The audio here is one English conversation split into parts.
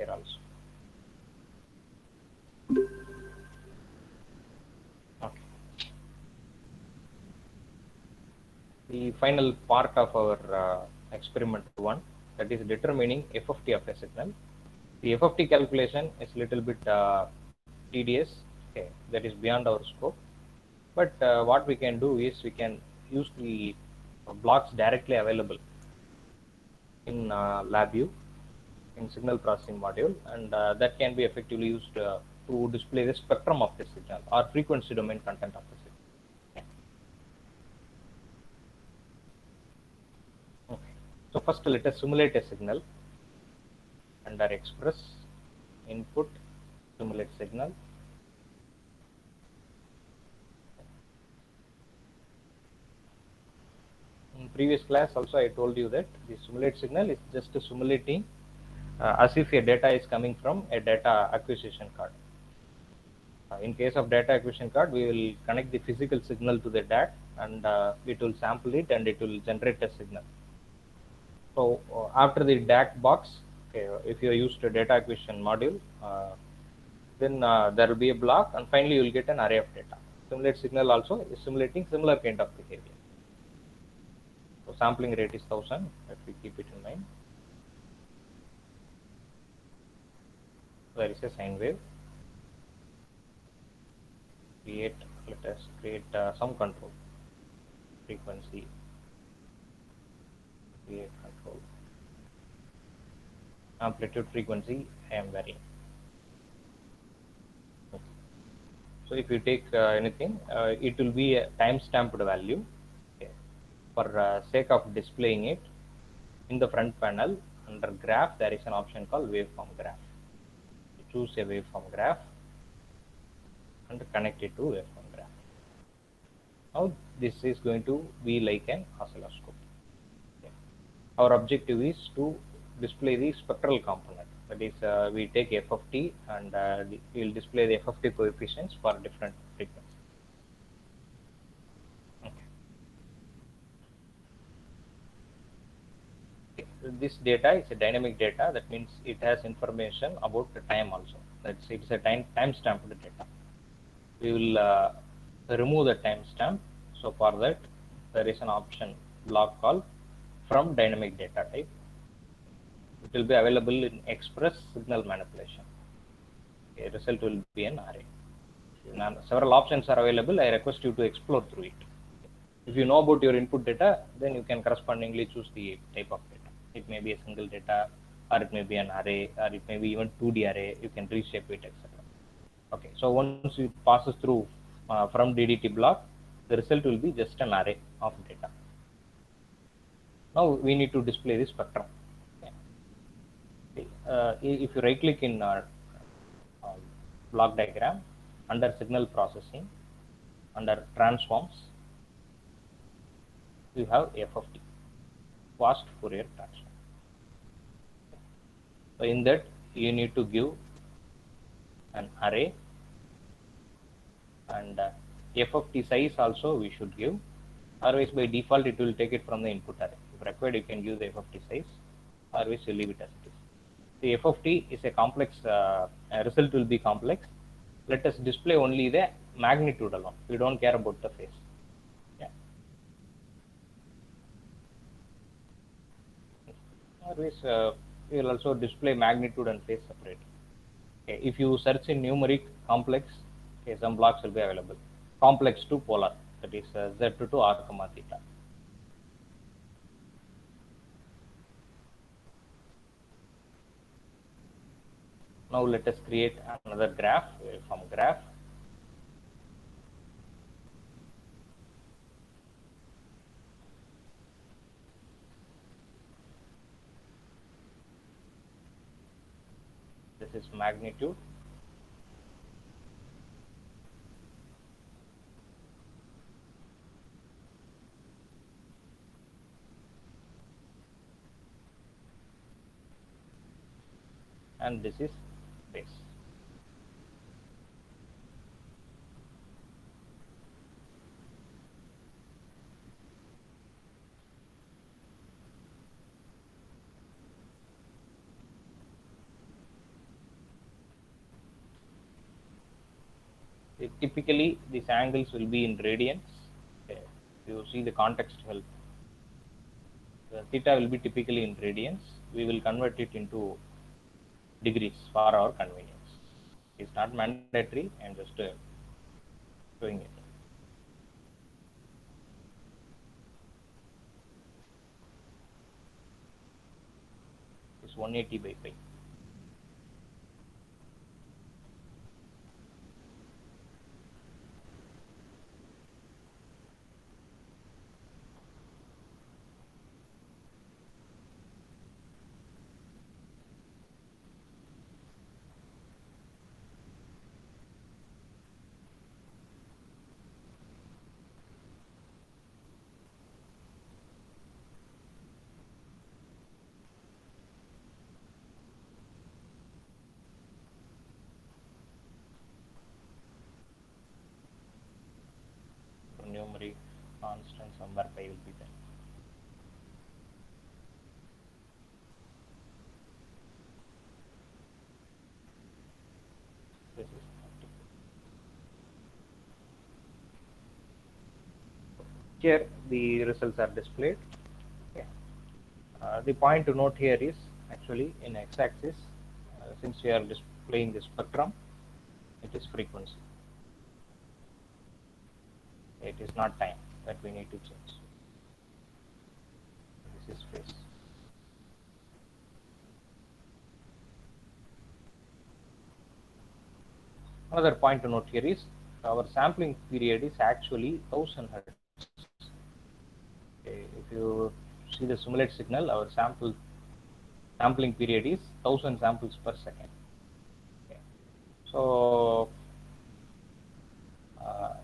here also. Okay. The final part of our experiment 1, that is determining FFT of a signal. The FFT calculation is little bit tedious. Okay, that is beyond our scope. But what we can do is we can use the blocks directly available in LabView in signal processing module, and that can be effectively used to display the spectrum of the signal or frequency domain content of the signal. Okay. So first let us simulate a signal under express input simulate signal. In previous class also I told you that the simulate signal is just simulating as if a data is coming from a data acquisition card. In case of data acquisition card, we will connect the physical signal to the DAC, and it will sample it and it will generate a signal. So after the DAC box, okay, if you used a data acquisition module, then there will be a block, and finally you will get an array of data. Simulate signal also is simulating similar kind of behavior. So sampling rate is 1000. If we keep it in mind, there is a sine wave. Let us create some control frequency. Create control amplitude frequency. I am varying. Okay. So if you take anything, it will be a time stamped value. Okay. For sake of displaying it in the front panel under graph, there is an option called waveform graph. You choose a waveform graph and connect it to waveform graph. Now this is going to be like an oscilloscope. Okay. Our objective is to display the spectral component. That is, we take FFT and we will display the FFT coefficients for different frequencies. Okay. Okay. This data is a dynamic data. That means it has information about the time also. That's it's a time stamped data. We will remove the timestamp. So for that, there is an option block called from dynamic data type. It will be available in express signal manipulation. Okay, result will be an array. Now, several options are available. I request you to explore through it. If you know about your input data, then you can correspondingly choose the type of data. It may be a single data, or it may be an array, or it may be even 2D array. You can reshape it, etc. Okay, so once it passes through from DDT block, the result will be just an array of data. Now we need to display the spectrum. Okay. If you right click in block diagram, under signal processing, under transforms, you have FFT, fast Fourier transform. So in that you need to give an array, and FFT size also we should give. Otherwise by default it will take it from the input array. If required, you can give the FFT size, otherwise you leave it as it is. The FFT is a complex, result will be complex. Let us display only the magnitude alone. We don't care about the phase. Yeah. Otherwise, we will also display magnitude and phase separate. Okay. If you search in numeric complex, okay, some blocks will be available. Complex to polar, that is Z to R comma theta. Now let us create another graph from graph. This is magnitude. And this is base. typically these angles will be in radians. Okay. You see the context help. The theta will be typically in radians. We will convert it into degrees for our convenience. It's not mandatory. I'm just showing it. It's 180 by pi. So numeric constant somewhere pi will be there. This is here the results are displayed. Okay. The point to note here is actually in x-axis, since we are displaying the spectrum, it is frequency. It is not time that we need to change. This is phase. Another point to note here is our sampling period is actually 1000 hertz. Okay, if you see the simulate signal, our sampling period is 1000 samples per second. Okay. So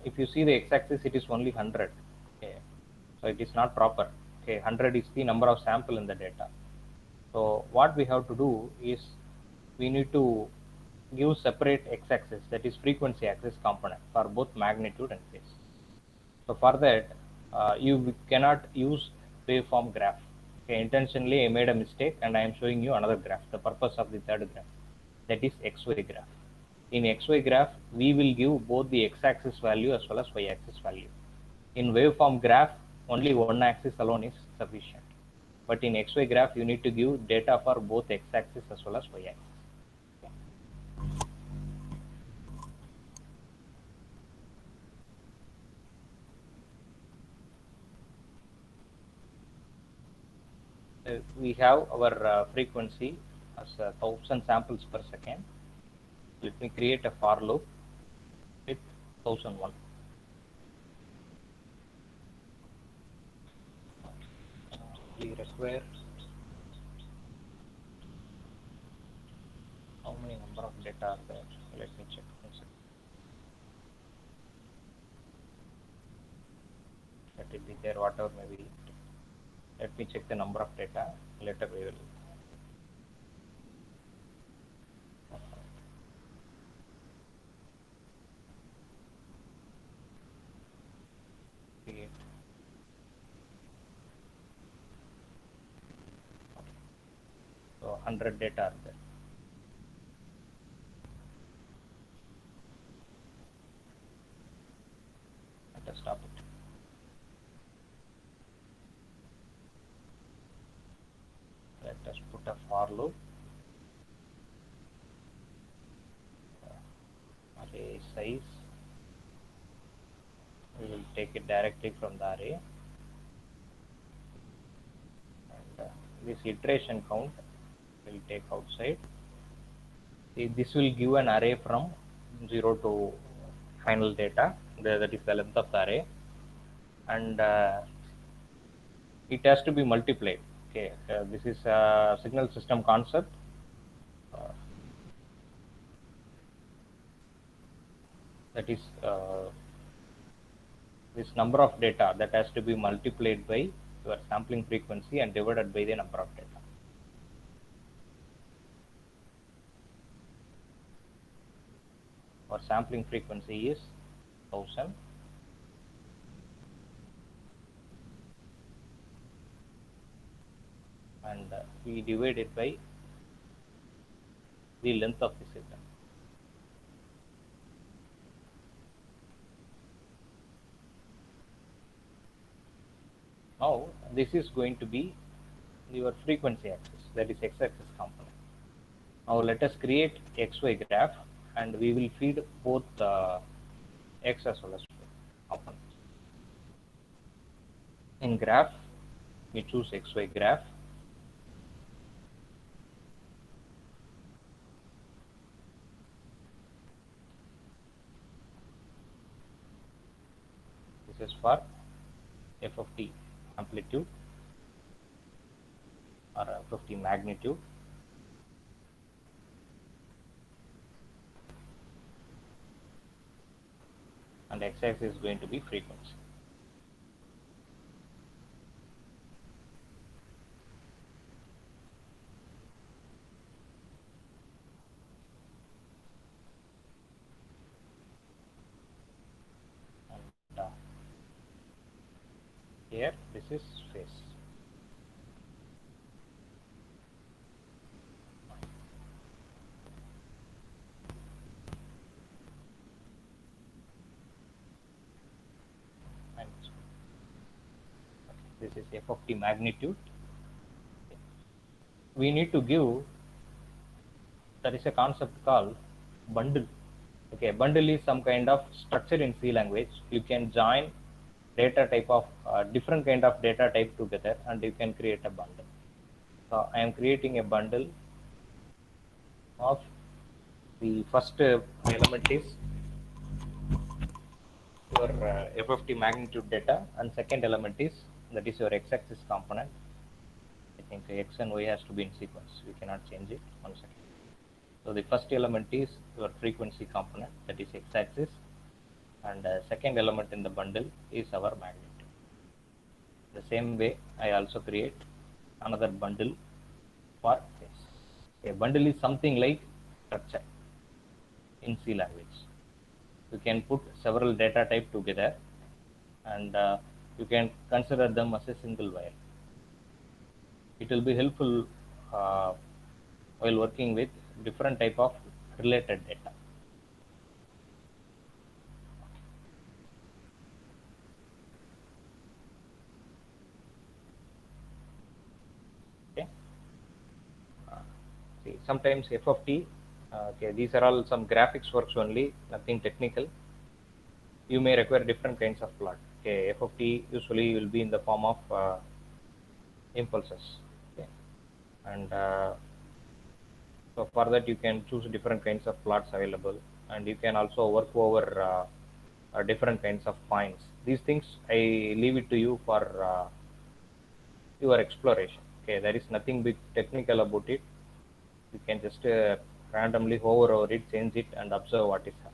if you see the x-axis, it is only 100. Okay. So it is not proper. Okay, 100 is the number of sample in the data. So what we have to do is we need to give separate x-axis, that is frequency axis component for both magnitude and phase. So for that, you cannot use waveform graph. Okay, intentionally I made a mistake and I am showing you another graph. The purpose of the third graph, that is XY graph. In XY graph, we will give both the x-axis value as well as y-axis value. In waveform graph, only one axis alone is sufficient. But in XY graph, you need to give data for both x-axis as well as y-axis. We have our frequency as 1000 samples per second. Let me create a for loop with 1001. We require how many number of data are there? Let me check. Let it be there, whatever maybe. Let me check the number of data. Later we will. Create. So 100 data are there. Let us stop it. Let us put a for loop. Array size. We will take it directly from the array. And this iteration count will take outside. See, this will give an array from 0 to final data. That is the length of the array. And it has to be multiplied. Okay, this is a signal system concept. That is this number of data that has to be multiplied by your sampling frequency and divided by the number of data. Our sampling frequency is 1000. And we divide it by the length of the signal. Now this is going to be your frequency axis, that is x-axis component. Now let us create xy graph, and we will feed both x as well as y components. In graph, we choose xy graph. This is for f of t amplitude or f of t magnitude. And x-axis is going to be frequency. And here this is phase. And this is f of t magnitude. We need to give, there is a concept called bundle. Okay, bundle is some kind of structure in C language. You can join data type of different kind of data type together, and you can create a bundle. So I am creating a bundle of the first element is your FFT magnitude data, and second element is, that is your x-axis component. I think x and y has to be in sequence. We cannot change it. 1 second. So the first element is your frequency component, that is x-axis, and second element in the bundle is our magnitude. The same way, I also create another bundle for phase. A bundle is something like structure in C language. You can put several data type together, and you can consider them as a single wire. It will be helpful while working with different type of related data. Okay. See, sometimes f of t. Okay, these are all some graphics works only, nothing technical. You may require different kinds of plot. Okay, f of t usually will be in the form of impulses. Okay, and so for that you can choose different kinds of plots available, and you can also work over different kinds of points. These things I leave it to you for your exploration. Okay, there is nothing big technical about it. You can just randomly hover over it, change it, and observe what is happening.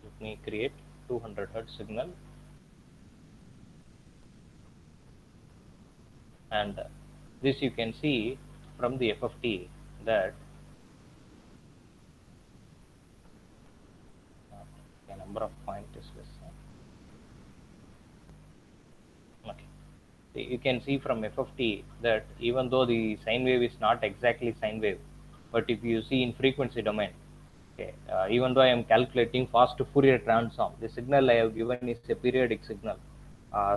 Let me create 200 hertz signal, and this you can see from the FFT that the number of points is less. Okay. You can see from FFT that even though the sine wave is not exactly sine wave, but if you see in frequency domain, okay, even though I am calculating fast Fourier transform, the signal I have given is a periodic signal.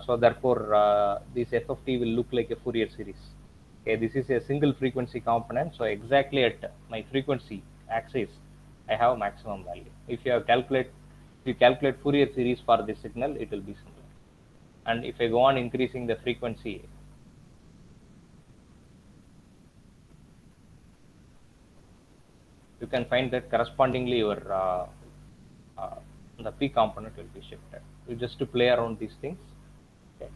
So therefore, this FFT will look like a Fourier series. Okay, this is a single frequency component. So exactly at my frequency axis, I have maximum value. If you calculate Fourier series for this signal, it will be similar. And if I go on increasing the frequency, you can find that correspondingly your uh, the P component will be shifted. You just to play around these things. Okay.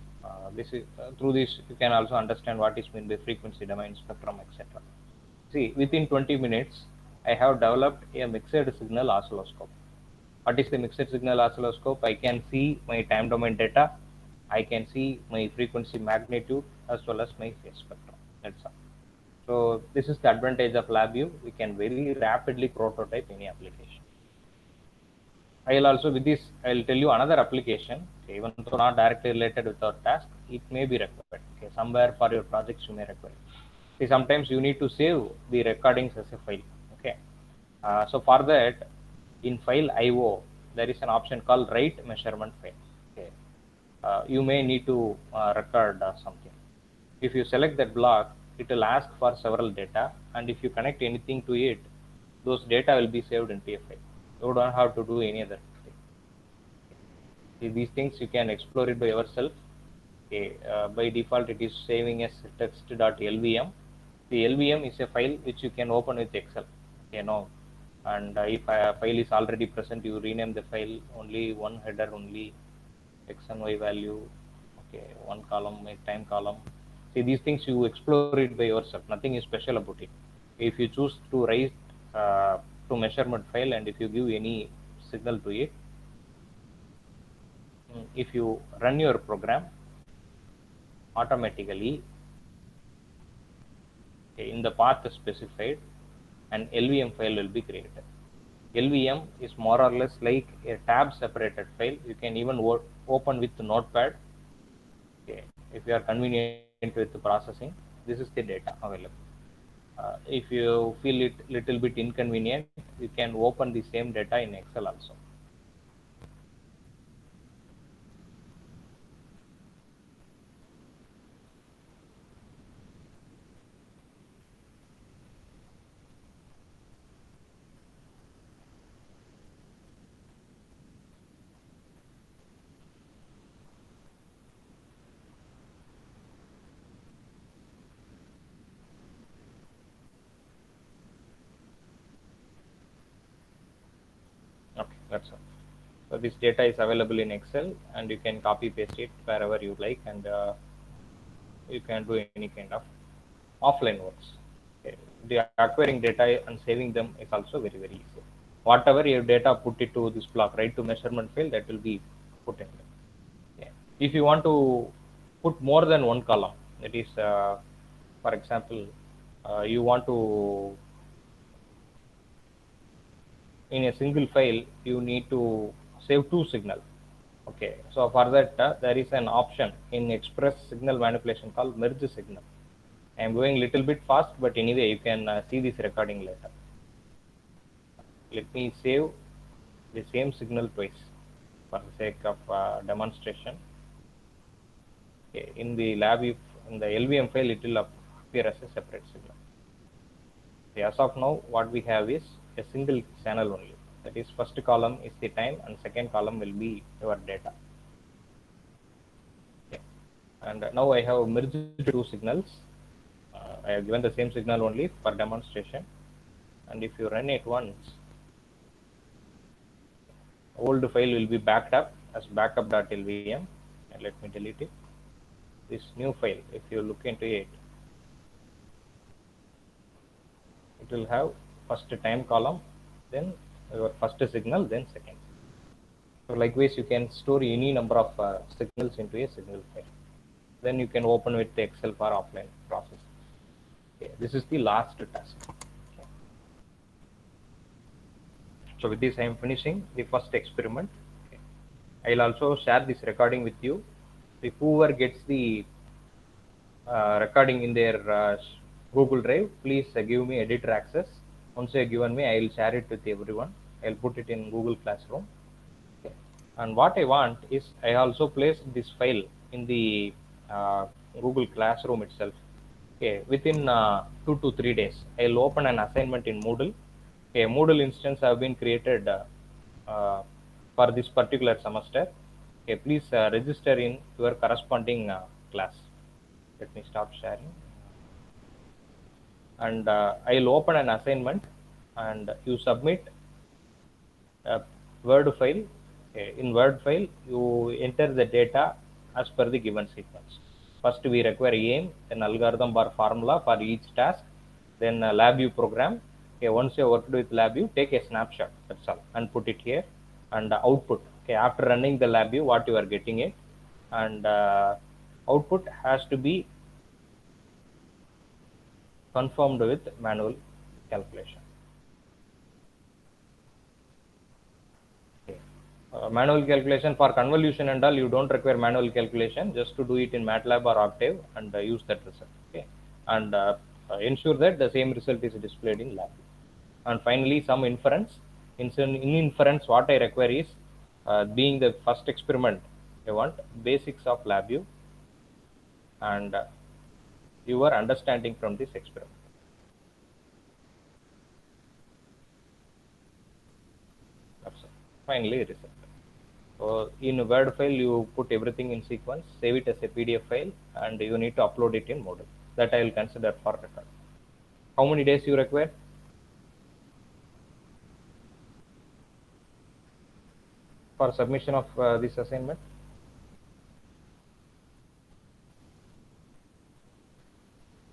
This is through this you can also understand what is meant by frequency domain, spectrum, etc. See, within 20 minutes, I have developed a mixed signal oscilloscope. What is the mixed signal oscilloscope? I can see my time domain data, I can see my frequency magnitude as well as my phase spectrum. That's all. So this is the advantage of LabView. We can very rapidly prototype any application. I'll also with this I'll tell you another application. Okay, even though not directly related with our task, it may be required. Okay, somewhere for your projects you may require. See, sometimes you need to save the recordings as a file. Okay. So for that, in file IO, there is an option called write measurement file. Okay. You may need to record something. If you select that block, it will ask for several data, and if you connect anything to it, those data will be saved into a file. You don't have to do any other thing. See, these things you can explore it by yourself. Okay, by default it is saving as text.lvm. The LVM is a file which you can open with Excel. You know, and if a file is already present, you rename the file only one header only, x and y value. Okay, one column, a time column. See, these things you explore it by yourself. Nothing is special about it. If you choose to write to measurement file, and if you give any signal to it, if you run your program, automatically in the path specified, an LVM file will be created. LVM is more or less like a tab separated file. You can even open with Notepad. Okay. If you are convenient with the processing, this is the data available. If you feel it little bit inconvenient, you can open the same data in Excel also. Okay, that's all. So this data is available in Excel, and you can copy paste it wherever you like, and you can do any kind of offline works. Okay. The acquiring data and saving them is also very easy. Whatever your data, put it to this block, right to measurement file, that will be put in there. Okay. If you want to put more than one column, that is, for example, you want to, in a single file, you need to save two signals. Okay, so for that, there is an option in Express signal manipulation called merge signal. I am going little bit fast, but anyway, you can see this recording later. Let me save the same signal twice for the sake of demonstration. Okay, in the labview, in the LVM file, it will appear as a separate signal. Okay, as of now, what we have is a single channel only. That is, first column is the time, and second column will be your data. Okay. And now I have merged two signals. I have given the same signal only for demonstration, and if you run it once, old file will be backed up as backup.lvm, and let me delete it. This new file, if you look into it, it will have first time column, then your first signal, then second. So likewise, you can store any number of signals into a signal file. Then you can open with the Excel for offline process. Okay, this is the last task. Okay. So with this, I am finishing the first experiment. Okay. I will also share this recording with you. If whoever gets the recording in their Google Drive, please give me editor access. Once you have given me, I will share it with everyone. I will put it in Google Classroom. Okay. And what I want is, I also placed this file in the Google Classroom itself. Okay, within 2 to 3 days, I'll open an assignment in Moodle. Okay, Moodle instance have been created for this particular semester. Okay, please register in your corresponding class. Let me stop sharing. And I'll open an assignment, and you submit a Word file. Okay, in Word file, you enter the data as per the given sequence. First, we require aim, then algorithm bar formula for each task, then LabVIEW program. Okay, once you worked with LabVIEW, take a snapshot. That's all, and put it here. And output. Okay, after running the LabVIEW, what you are getting it, and output has to be confirmed with manual calculation. Okay. Manual calculation for convolution and all, you don't require manual calculation. Just to do it in MATLAB or Octave, and use that result. Okay. And ensure that the same result is displayed in lab. And finally, some inference. In inference, what I require is, being the first experiment, I want basics of LabVIEW and your understanding from this experiment. That's all. Finally, result. So in a Word file, you put everything in sequence, save it as a PDF file, and you need to upload it in Moodle. That I will consider for record. How many days you require for submission of this assignment?